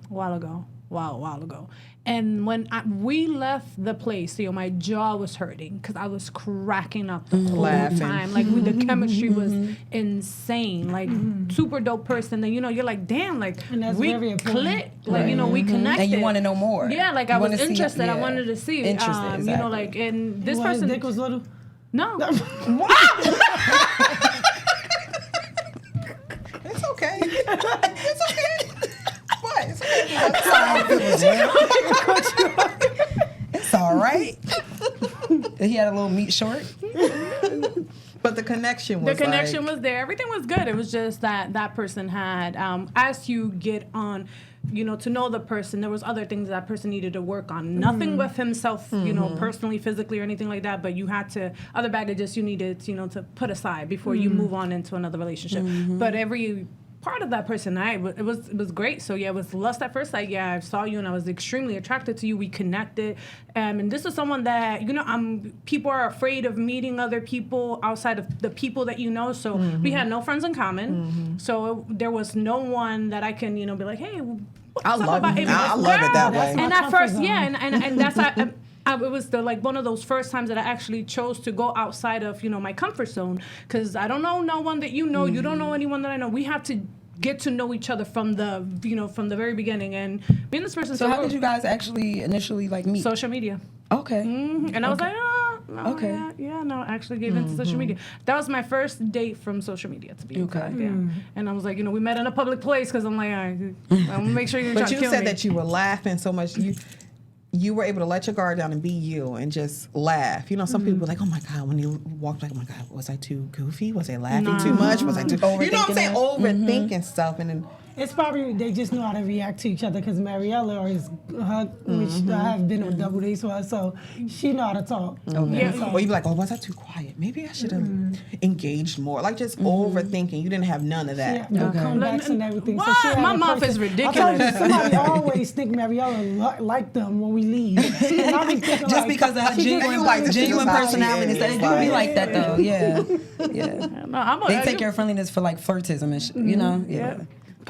while ago, and when we left the place, my jaw was hurting because I was cracking up the whole time. Like, the chemistry was insane. Like, super dope person. Then you're like, damn, like, we clicked. Like, we connected. And you want to know more. Yeah, like, I was interested. I wanted to see. Interested, exactly. Like, and this Well, person. his dick was little. No. It's okay. It's okay. What? It's okay. It's all right. He had a little meat short. But the connection was was there. Everything was good. It was just that person had, as you get on, to know the person, there was other things that person needed to work on. Nothing with himself, personally, physically, or anything like that. But you had to, other baggages you needed, to put aside before you move on into another relationship. But every part of that person, it was great. So yeah, it was lust at first sight. Yeah, I saw you and I was extremely attracted to you. We connected, and this is someone that people are afraid of meeting other people outside of the people that you know. So we had no friends in common. So there was no one that I can be like, hey, I love it that way. And at first, and that's it was one of those first times that I actually chose to go outside of my comfort zone, because I don't know no one that you know, you don't know anyone that I know. We have to get to know each other from the very beginning. And me and this person. So how did you guys actually initially meet? Social media. Okay. And I was like, no, okay. I actually gave into social media. That was my first date from social media, to be exact. Yeah. And I was like, we met in a public place, because I'm like, all right, I'm gonna make sure you're trying to kill me. But you said that you were laughing so much. You were able to let your guard down and be you and just laugh. Some people were like, oh my God, when you walked, like, oh my God, was I too goofy? Was I laughing too much? Was I too, you know what I'm saying? Overthinking stuff. And then, it's probably they just know how to react to each other, because Mariella which I have been on double dates with her, so she know how to talk. Or you'd be like, oh, was I too quiet? Maybe I should have engaged more. Like, just overthinking. You didn't have none of that. Comebacks and everything. What? So my mouth is ridiculous. I told you, somebody always think Mariella like them when we leave. And I be thinking, just because of her genuine personality. It do be like that, though. Yeah. They take your friendliness for flirtism and Yeah.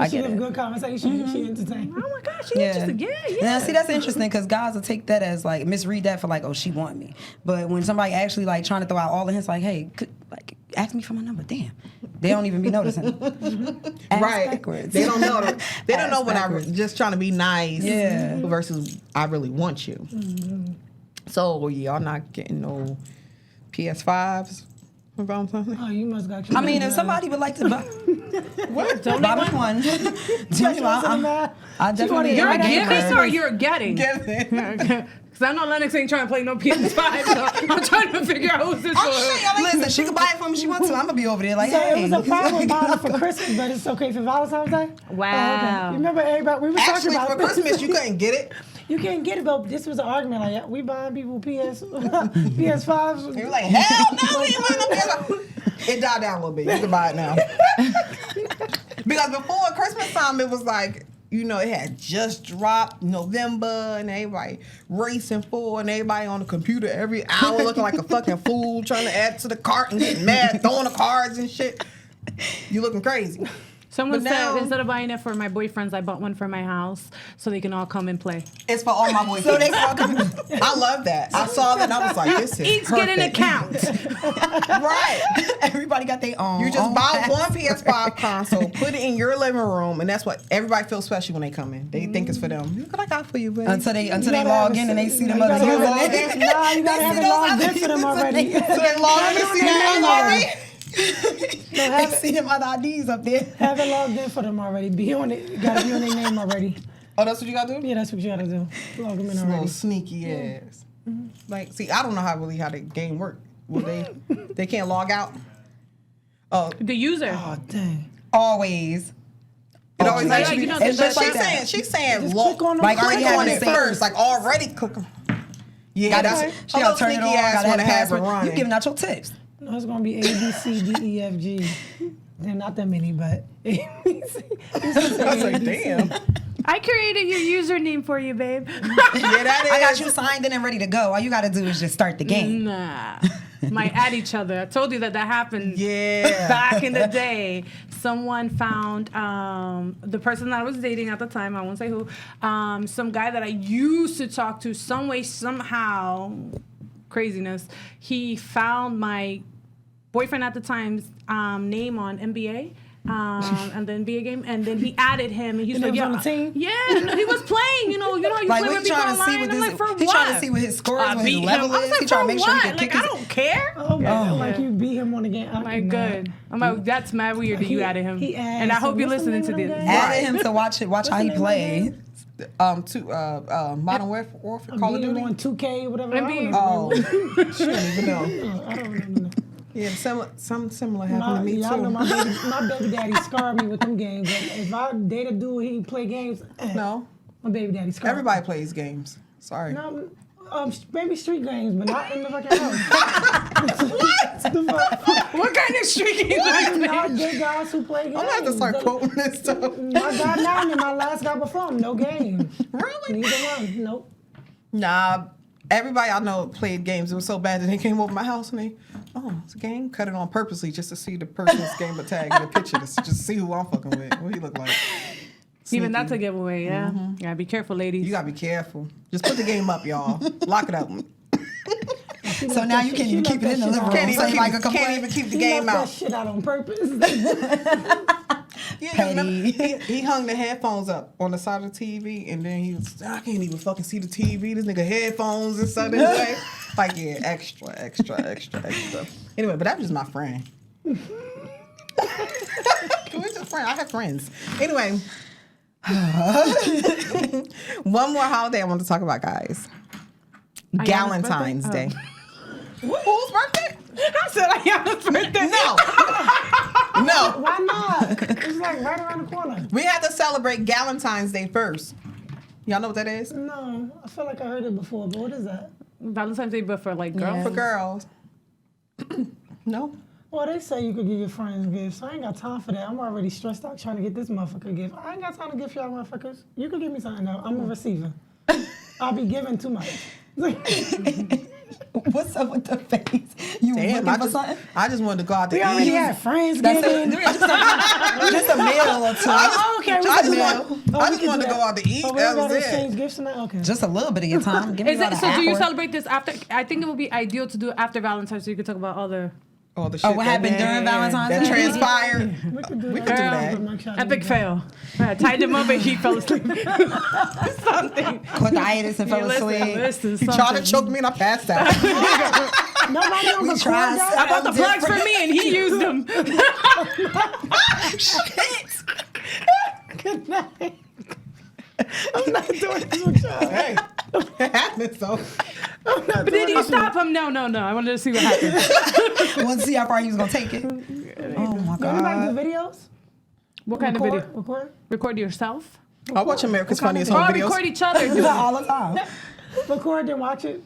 She have good conversation. She entertained. Oh my gosh, she interested. Yeah. Now, see, that's interesting, because guys will take that as misread that for oh, she want me. But when somebody actually trying to throw out all the hints, hey, ask me for my number. Damn, they don't even be noticing. Right. Backwards. They don't know. They don't know when I'm just trying to be nice. Versus I really want you. So y'all not getting no PS5s. for Valentine's Day? Oh, you must got. I mean, if somebody would like to buy, buy me one, I definitely. You're am a giving giver. or you're getting? Giving. Because I know Lennox ain't trying to play no PS5, so I'm trying to figure out who's this for. Listen, she can buy it for me if she wants to. I'm gonna be over there like, So hey. it was a problem buying it for Christmas, but it's okay for Valentine's Day. Wow. Oh, okay. You remember everybody? We were talking Actually, about for Christmas, you couldn't get it. You can't get it, but this was an argument. Like, we buying people PS5s. You're like, hell no, we ain't buying no PS5. It died down a little bit. You can buy it now. Because before Christmas time, it was like, you know, it had just dropped November, and everybody racing for, and everybody on the computer every hour looking like a fucking fool, trying to add to the cart and getting mad, throwing the cards and shit. You looking crazy. Someone But said now- instead of buying it for my boyfriends, I bought one for my house so they can all come and play. It's for all my boys. So they all come. I love that. I saw that and I was like, this is Each perfect. get an account. Right. Everybody got their own. You just buy one PS5 console, put it in your living room, and that's what everybody feels special when they come in. They think it's for them. Look what I got for you, baby. Until they gotta log have in and they see you them gotta other have log users. in. Nah, you gotta have it logged in for them already. So they log in and see that already. They see them other IDs up there. Have it logged in for them already. Be on it. You gotta be on their name already. Oh, that's what you gotta do? Yeah, that's what you gotta do. Log them in Little already. sneaky ass. Like, see, I don't know how the game work. Will they can't log out? Oh, The user. Oh, dang. Always. it always like, actually. you know, it's the- just like that. She's saying Just log, click on them. Like, click already on having it it saved. first. Like already click. Yeah, Gotta, that's she gotta turn it on. Gotta have want to have it password. You running. giving out your tips. No, it's gonna be A, B, C, D, E, F, G. They're not that many, but A, B, C. I was like, damn. I created your username for you, babe. Yeah, that is. I got you signed in and ready to go. All you gotta do is just start the game. Nah. Might at each other. I told you that happened Yeah. back in the day. Someone found the person that I was dating at the time, I won't say who, some guy that I used to talk to some way, somehow, craziness. He found my boyfriend at the time's name on NBA. And the NBA game, and then he added him, and he's And like, he was "Yeah, on the team? yeah, no, he was playing. You know how you Like, play what with he people trying to see online." what I'm like, for he what? trying to see what his score is, I what his beat level him. I was is. like, He trying to for make sure he what? can Like, kick I his. don't care. Oh, my, like you beat him on the game. I'm like, good. I'm like, that's mad weird that you He- added him. he asked, And I hope you're what's the listening to name of this. them guys? Added him to watch how he the name of plays. Modern Warfare, Call of Beat him Duty. on 2K, whatever. NBA. Oh, she don't even know. I don't remember. Yeah, something similar happened to me Y'all know too. my baby daddy scarred me with them games. If I date a dude, he play games. No, My baby daddy scarred everybody plays games. Sorry. me. No, maybe street games, but not in the fucking house. What kind of street game is Not gay guys who play games. I'm gonna have to start quoting this stuff. My guy now and my last guy before him, no game. Really? Neither one. Nope. Nah. Everybody I know played games. It was so bad that they came over my house and they, it's a game. Cut it on purposely just to see the person's gamer tag in the picture to just see who I'm fucking with. What he look like? Even that's a Sneaky. giveaway, yeah. Yeah, be careful, ladies. You gotta be careful. Just put the game up, y'all. Lock it up. So now you can't even keep it in the living room. Can't So even, everybody keep, can can't complain. even keep the He game left out. that shit out on purpose. Yeah, Petty. remember, he hung the headphones up on the side of the TV, and then he was, I can't even fucking see the TV. This nigga headphones and stuff this way. Like, yeah, extra. Anyway, but that was just my friend. We're just friends. I have friends. Anyway, one more holiday I want to talk about, guys. Ayana's Valentine's birthday? Day. Whose birthday? I said Ayana's birthday. No. Why not? It's like right around the corner. We had to celebrate Valentine's Day first. Y'all know what that is? No, I feel like I heard it before, but what is that? Valentine's Day, but for like girls. For girls. No? Well, they say you could give your friends gifts. I ain't got time for that. I'm already stressed out trying to get this motherfucker gift. I ain't got time to gift y'all motherfuckers. You could give me something though. I'm a receiver. I'll be giving too much. What's up with the face? You Damn, looking for something? I just wanted to go out to We already eat. had friends That's giving. just a meal or two. Okay, we I can do just, that. I we just can wanted do to go that. out to eat. Oh, we That gotta was exchange it. gifts tonight? Okay. Just a little bit of your time. Give me Is about it, an so do you hour. celebrate this after? I think it would be ideal to do it after Valentine's so you could talk about other All the shit Oh, what that- happened during Valentine's that Day? transpired. We could do We that. could do Girl. that. Mike shot epic me. fail. I tied him up and he fell asleep. Something. Caught the itis and fell Listen, asleep. listen, He tried to something. choke me and I passed out. Nobody on the tried cord. I bought the plugs for me and he used them. Shit. Good night. I'm not doing this with y'all. Hey, it happens though. But did you stop him? No. I wanted to see what happened. I want to see how far he was gonna take it. Oh my Do anybody god. do videos? What kind of video? Record? Record yourself? I watch America's Funniest Home Or Videos. record each other. Do that all the time. Record and watch it.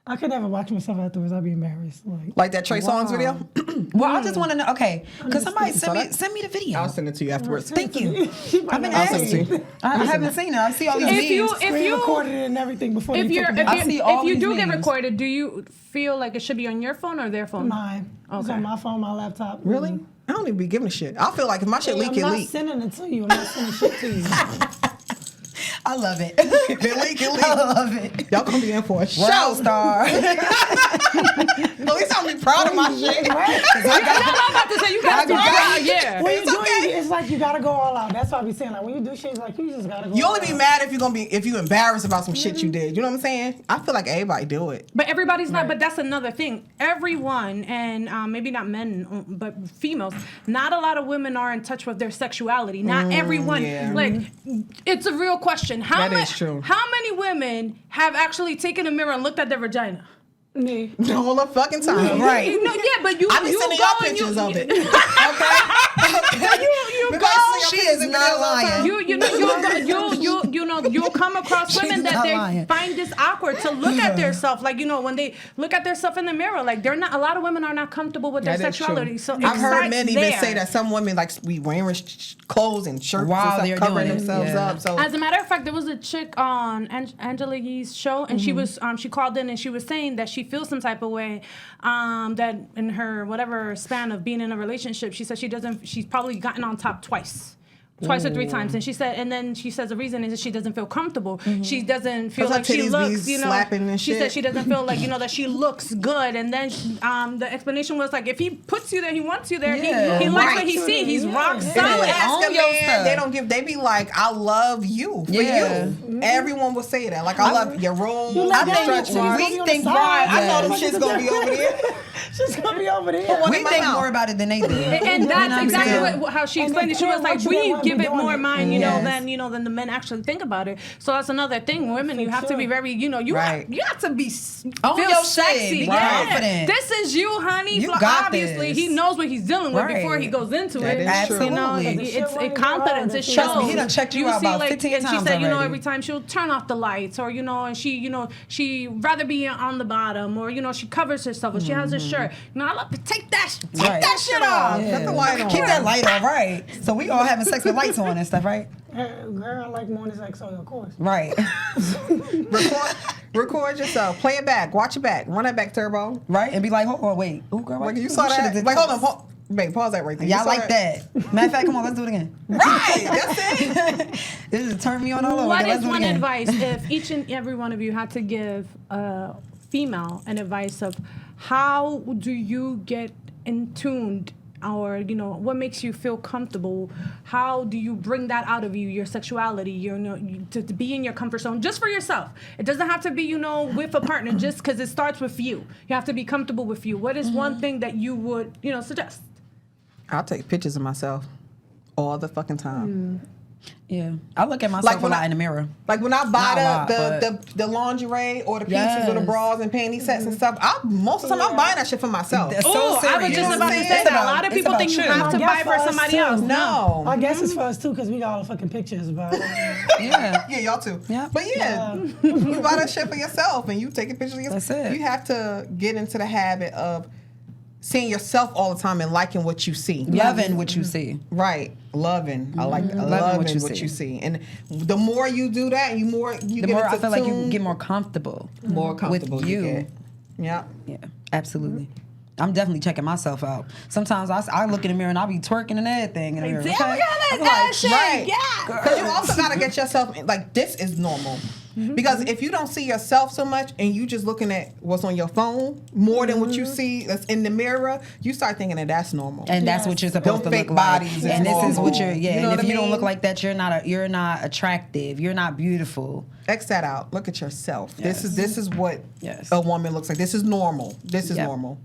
I could never watch myself afterwards. I'd be embarrassed. Like that Trey Songz video? Well, I just want to know. Okay, because somebody send me the video. I'll send it to you afterwards. Thank you. I've been I'll send it asking. to you. I haven't seen it. I see all these memes. Screen recorded it and everything before If they you took it down. see all do these get memes. recorded, do you feel like it should be on your phone or their phone? Mine. It's Okay. on my phone, my laptop. Really? I don't even be giving a shit. I feel like if my shit leak, I'm it not leak. sending it to you. I'm not sending shit to you. I love it. If it leak, it leak. I love it. Y'all gonna be in for a World show. star. At least I'll be proud of my shit. I'm about to say you got to be proud. Yeah. When you It's do okay. it, it's like you gotta go all out. That's why I be saying, like, when you do shit, it's like you just gotta go You all only be out. mad if you embarrassed about some shit you did. You know what I'm saying? I feel like everybody do it. But everybody's not. But that's another thing. Everyone, and maybe not men, but females. Not a lot of women are in touch with their sexuality. Not everyone. yeah. Like, it's a real question. How That is true. How many women have actually taken a mirror and looked at their vagina? Me. The whole fucking time. Right. You know, yeah, but you I be you sending go y'all and pictures you, of it. Okay? You Because go. She is not lying. You'll come across women She's that not they lying. find this awkward to look at themselves. Like, when they look at themselves in the mirror, like a lot of women are not comfortable with their That is sexuality. true. So I've heard it men starts even there. say that some women like be wearing clothes and shirts While and they're stuff, covering doing it, themselves yeah. up. So As a matter of fact, there was a chick on Angela Yee's show, and she was she called in and she was saying that she feels some type of way, that in her whatever span of being in a relationship, she said she's probably gotten on top twice or 3 times, and she says the reason is that she doesn't feel comfortable. She doesn't feel 'Cause her like she titties looks, be slapping and she shit. said she doesn't feel like that she looks good, and then the explanation was like if he puts you there, he wants you there. Yeah. He likes Right. what he sees. He's rock if you solid. ask Own a your man, stuff. they don't give. They be like, "I love you for Yeah. you." Everyone will say that. Like, "I love your room." You I love think your stretch titties. marks. We We on think the side. I know them Yeah. shit's gonna be over there. She's gonna be over there. one We in my think mouth. more about it than they do. And that's exactly how she And explained it. She was then like, what you we didn't give want it me more doing mind, Yes. than the men actually think about it. So that's another thing. Women, you have to be very, you Right. have to be Own feel your shit. sexy. Be Yeah. confident. This is you, honey. You So got obviously, this. he knows what he's dealing with Right. before he goes into That it. is true. You know, Absolutely. it's Shit, confidence. It right. shows. Trust me, he done checked you out see, about like, 15 and she times said, already. every time she'll turn off the lights, or and she rather be on the bottom, or she covers herself, or she has a shirt. I love to take that Right. shit off. Yeah. Cut the light on. Keep that light on, right? So we all having sex with lights on and stuff, right? Girl, I like more than sex, so of course. Right. Record yourself. Play it back. Watch it back. Run it back, Turbo. Right? And be like, hold on, wait. Ooh, girl, Like what- you saw shoulda that. did Like this. hold on. Babe, pause that right there. You Yeah, I saw like that. Matter of fact, come on, let's do it again. Right. That's it. This just turned me on all over. What again. Let's is do it one again. advice if each and every one of you had to give a female an advice of how do you get in tuned, or what makes you feel comfortable? How do you bring that out of you, your sexuality, to be in your comfort zone just for yourself? It doesn't have to be with a partner, just because it starts with you. You have to be comfortable with you. What is one thing that you would suggest? I'll take pictures of myself all the fucking time. Yeah. I look at myself when a lot I- in the mirror. Like when I buy Not a lot, the lingerie or the pieces or the Yes. bras and panty sets and stuff, most of the time I'm buying that shit for myself. That's Oh, so I was serious. just about to It's say that. A lot of it's people about think you you. have to I buy guess for for us somebody too. else. No. I guess it's for us too, because we got all the fucking pictures about it. Yeah. Yeah, y'all too. Yeah. But yeah, you buy that shit for yourself and you taking pictures of yourself. That's it. You have to get into the habit of seeing yourself all the time and liking what you see. Loving what you see. Right. Loving. I like loving Loving what you see. And the more you do that, the more The get more into I feel like you tune, get more comfortable. more comfortable with you. get. Yeah. Yeah, absolutely. I'm definitely checking myself out. Sometimes I look in the mirror and I'll be twerking and everything in the mirror. Damn, Okay? we got I'm that like, shit. Right. Yeah. Because you also got to get yourself, like, this is normal. Because if you don't see yourself so much and you just looking at what's on your phone more than what you see that's in the mirror, you start thinking that that's normal. And that's what you're supposed to look like. And this is what you're, and if you don't look like that, you're not attractive. You're not beautiful. X that out. Look at yourself. Yes. This is what a woman looks like. This is normal. This is normal.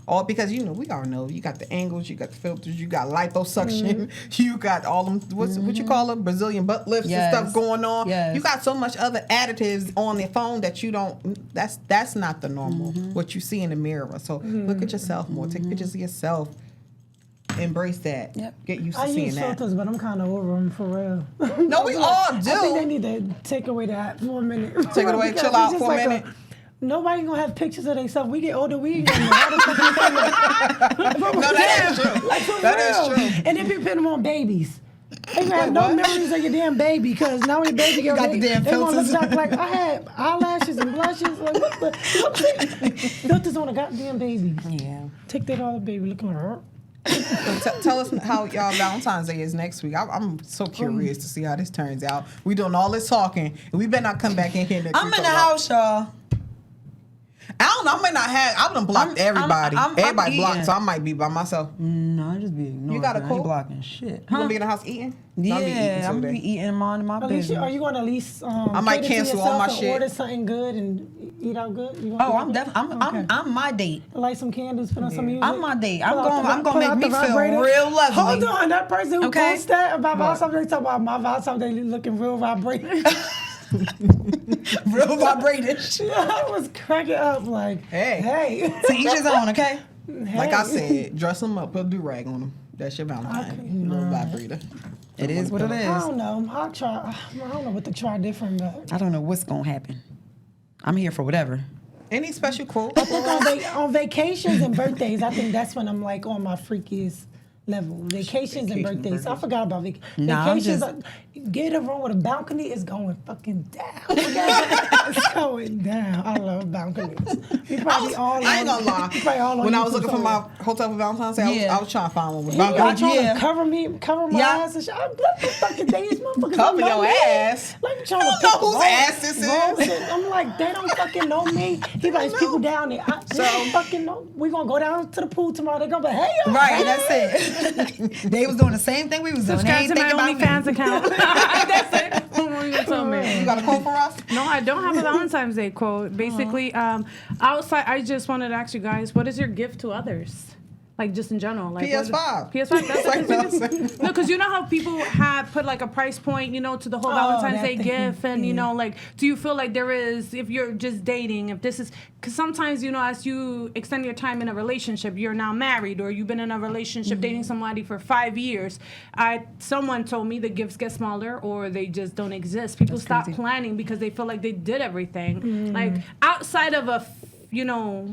All because we all know you got the angles, you got the filters, you got liposuction, you got all them what you call them, Brazilian butt lifts and stuff going on. You got so much other additives on the phone that you don't. That's not the normal what you see in the mirror. So look at yourself more. Take pictures of yourself. Embrace that. Get used to seeing that. I use filters, but I'm kind of over them for real. No, we all do. I think they need to take away that for a minute. Take it away, chill out for a minute. Nobody gonna have pictures of themselves. We get older, we ain't gonna know how to fucking No, that is true. That is true. And then people put them on babies. They gonna have no memories of your damn baby because now when your baby got the damn they filters. gonna look back like I had eyelashes and blushes. Like what the filters on a goddamn baby. Yeah. Take that off, baby. Look at her. So tell us how y'all Valentine's Day is next week. I'm so curious to see how this turns out. We doing all this talking, and we better not come back in here next week. I'm in the house, y'all. I don't know. I might not have. I done blocked everybody. Everybody blocked, so I might be by myself. No, I just be ignoring. You got a I cold? ain't blocking shit. You gonna be in the house eating? Yeah, I'm gonna be eating in my business. Are you gonna at least? I might cancel all my shit. Order something good and eat out good. I'm definitely. I'm my date. Light some candles, put on some music. I'm my date. I'm gonna make me feel real lovely. Hold on, that person who posts that about Valentine's Day, talk about my Valentine's Day looking real vibrating. Real vibrating. I was cracking up like, hey. To each his own, okay? Hey. Like I said, dress them up, put a do-rag on them. That's your Valentine. Little vibrator. It is what it is. I don't know. I don't know what to try different, but I don't know what's gonna happen. I'm here for whatever. Any special quotes? I think on vacations and birthdays, I think that's when I'm like on my freakiest level. Vacations and birthdays. I forgot about vacations. Get a room with a balcony is going fucking down. It's going down. I love balconies. I ain't gonna lie. When I was looking for my hotel for Valentine's Day, I was trying to find one with balcony. I trying to cover my ass and shit. I'm the fucking these motherfuckers. Cover your ass. Like I'm trying to know whose ass this is. I'm like, they don't fucking know me. He like, there's people down there. So fucking know. We gonna go down to the pool tomorrow. They gonna be, hey, y'all. Right, that's it. They was doing the same thing we was doing. Subscribe to my OnlyFans account. That's it. You got a quote for us? No, I don't have a Valentine's Day quote. Basically, outside, I just wanted to ask you guys, what is your gift to others? Like just in general, like PS5. PS5. That's like no, because you know how people have put like a price point, to the whole Valentine's Day gift, and like, do you feel like there is, if you're just dating, if this is, because sometimes as you extend your time in a relationship, you're now married or you've been in a relationship dating somebody for 5 years. Someone told me the gifts get smaller or they just don't exist. People stop planning because they feel like they did everything. Like outside of a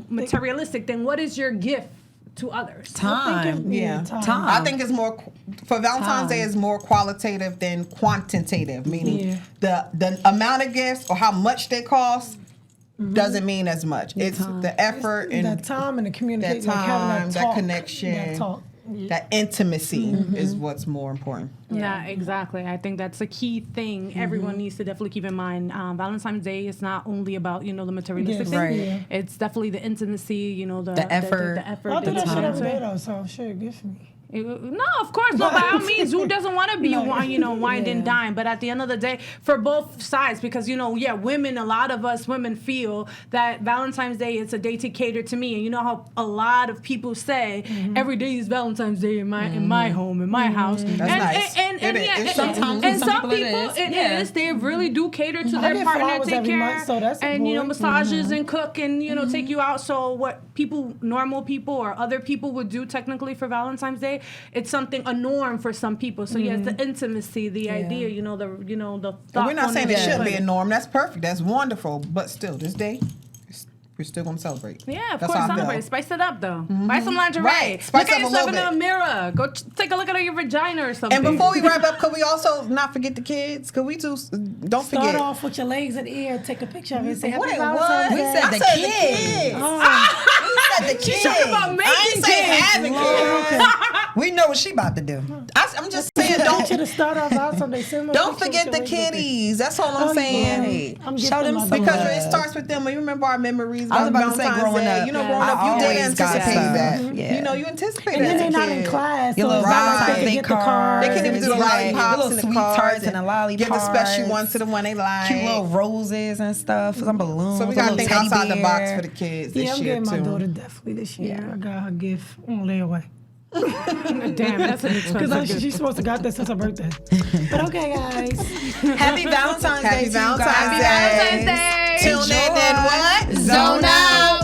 materialistic thing, what is your gift to others? Time. Time. I think it's more for Valentine's Day is more qualitative than quantitative, meaning the amount of gifts or how much they cost doesn't mean as much. It's the effort and that time and the communication, that time, like having that talk, connection, that talk. That intimacy is what's more important. Yeah, exactly. I think that's a key thing everyone needs to definitely keep in mind. Valentine's Day is not only about, the materialistic thing. Right. Yeah. It's definitely the intimacy, the effort. The effort. I do that shit time. every day though, so shit, good for me. No, of course, no. By all means, who doesn't want to be, wined and dined? But at the end of the day, for both sides, because women, a lot of us women feel that Valentine's Day is a day to cater to me, and you know how a lot of people say every day is Valentine's Day in my home, in my house. That's nice. And some people it is. They really do cater to their partner, take care, month, so that's and massages and cook and take you out. So what normal people or other people would do technically for Valentine's Day. It's something a norm for some people. So yes, the intimacy, the idea, the thought. We're not saying it shouldn't be a norm. That's perfect. That's wonderful. But still, this day, we're still gonna celebrate. Yeah, of course, celebrate. Spice it up though. Buy some lingerie. Right. Spice look at up yourself a in little the mirror. Go take a look at your vagina or something. And before we wrap up, could we also not forget the kids? Could we don't forget? Start off with your legs in the air. Take a picture of it. Say happy What? Valentine's Day. We said the kids. We said the kids. Talking about making I ain't saying having kids. We know what she about to do. I'm just saying, Don't to start off Valentine's Day. Don't forget the kitties. That's all I'm saying. I'm Show them my some Because love. it starts with them. You remember our memories. I was about to say Valentine's growing Day. up. You know, growing up, I you did always got anticipate stuff. that. Yeah. You know, you anticipate And that. then they're as a not kid. in class. Your So little it's not like they birthday can get the cards. cards. They can even do the Yeah. lollipops Little and the sweet cards tarts and the lollipops. Give the special ones to the one they like. Cute little roses and stuff. Some balloons. So we a gotta little think teddy outside the box bear. for the kids this Yeah, I'm year getting my too. daughter definitely this year. I got her gift on layaway. Damn, that's an expensive Because gift. she's supposed to got that since her birthday. But okay, guys. Happy Valentine's Day Happy to you Valentine's guys. Day. Valentine's Day. Tune in and what? Zone out.